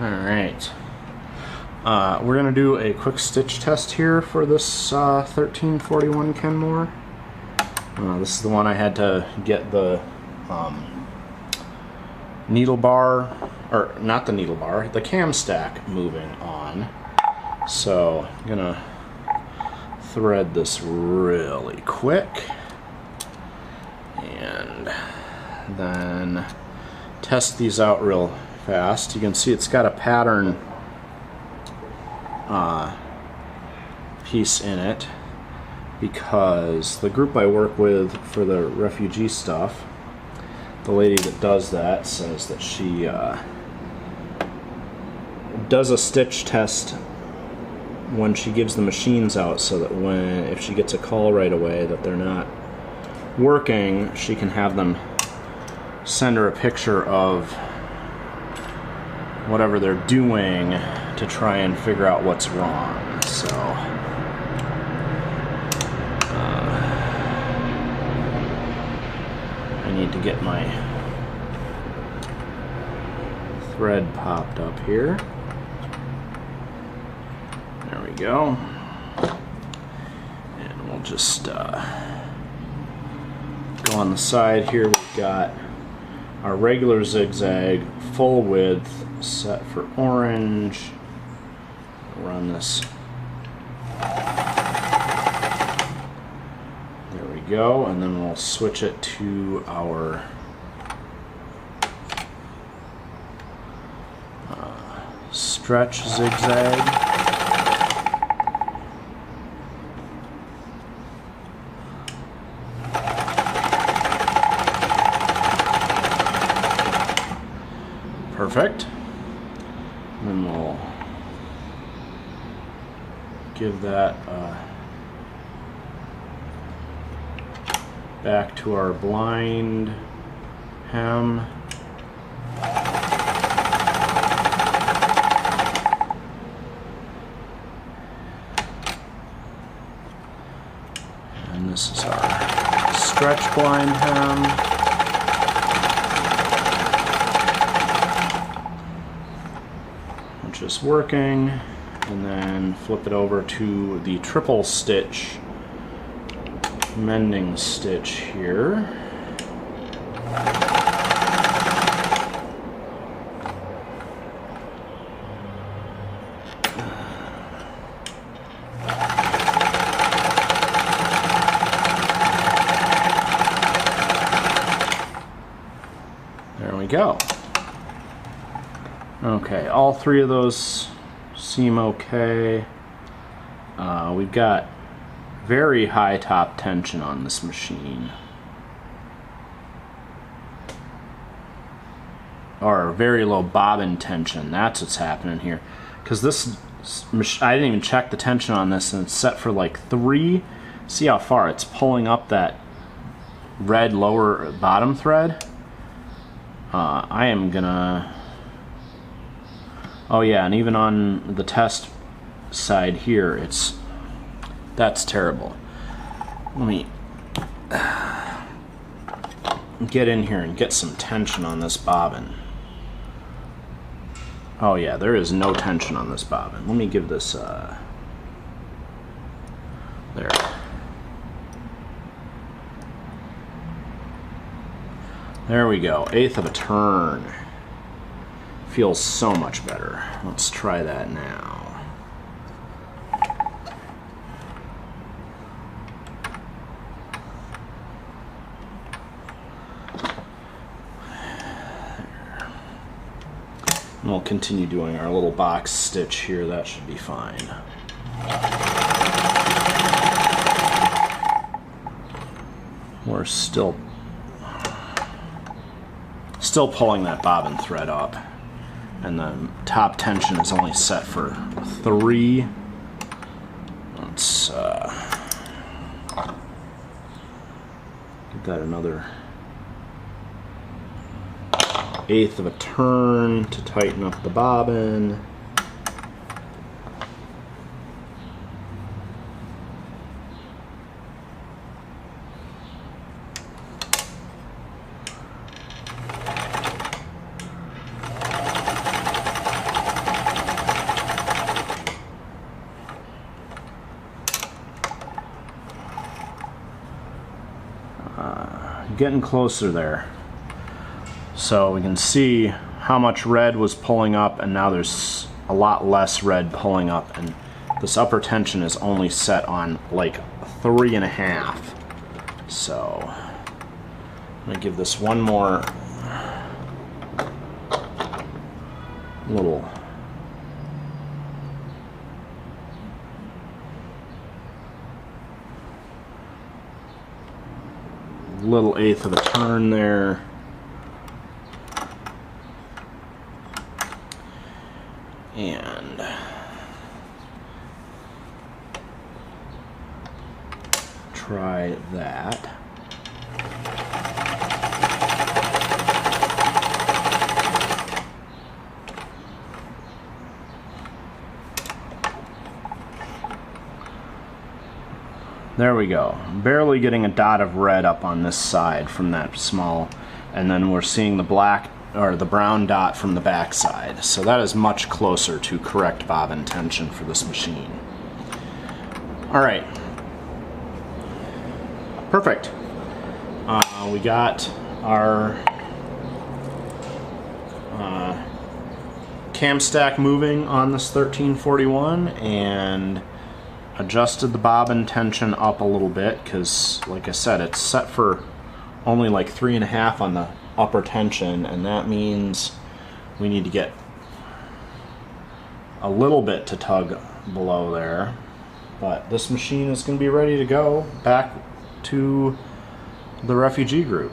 Alright, we're going to do a quick stitch test here for this 1341 Kenmore. This is the one I had to get the needle bar, or not the needle bar, the cam stack moving on. So I'm going to thread this really quick and then test these out real fast. You can see it's got a pattern piece in it because the group I work with for the refugee stuff, the lady that does that says that she does a stitch test when she gives the machines out, so that if she gets a call right away that they're not working, she can have them send her a picture of whatever they're doing to try and figure out what's wrong. So I need to get my thread popped up here. There we go. And we'll just go on the side here. We've got our regular zigzag full width set for orange. Run this. There we go, and then we'll switch it to our stretch zigzag. Perfect. And then we'll give that back to our blind hem. And this is our stretch blind hem. Just working, and then flip it over to the triple stitch mending stitch here. There we go. Okay, all three of those seem okay. We've got very high top tension on this machine. Or very low bobbin tension. That's what's happening here. Because this, I didn't even check the tension on this, and it's set for like 3. See how far it's pulling up that red lower bottom thread? I am gonna... Oh yeah, and even on the test side here, that's terrible. Let me get in here and get some tension on this bobbin. Oh yeah, there is no tension on this bobbin. Let me give this there. There we go, 1/8 of a turn. Feels so much better. Let's try that now. And we'll continue doing our little box stitch here. That should be fine. We're still pulling that bobbin thread up. And the top tension is only set for 3. Let's give that another 1/8 of a turn to tighten up the bobbin. getting closer there. So we can see how much red was pulling up, and now there's a lot less red pulling up, and this upper tension is only set on like 3.5. So I'm gonna give this one more little eighth of a turn there. And try that. There we go. Barely getting a dot of red up on this side from that small, and then we're seeing the black or the brown dot from the back side. So that is much closer to correct bobbin tension for this machine. All right. Perfect. We got our cam stack moving on this 1341 and adjusted the bobbin tension up a little bit because, like I said, it's set for only like 3.5 on the upper tension, and that means we need to get a little bit to tug below there. But this machine is going to be ready to go back to the refugee group.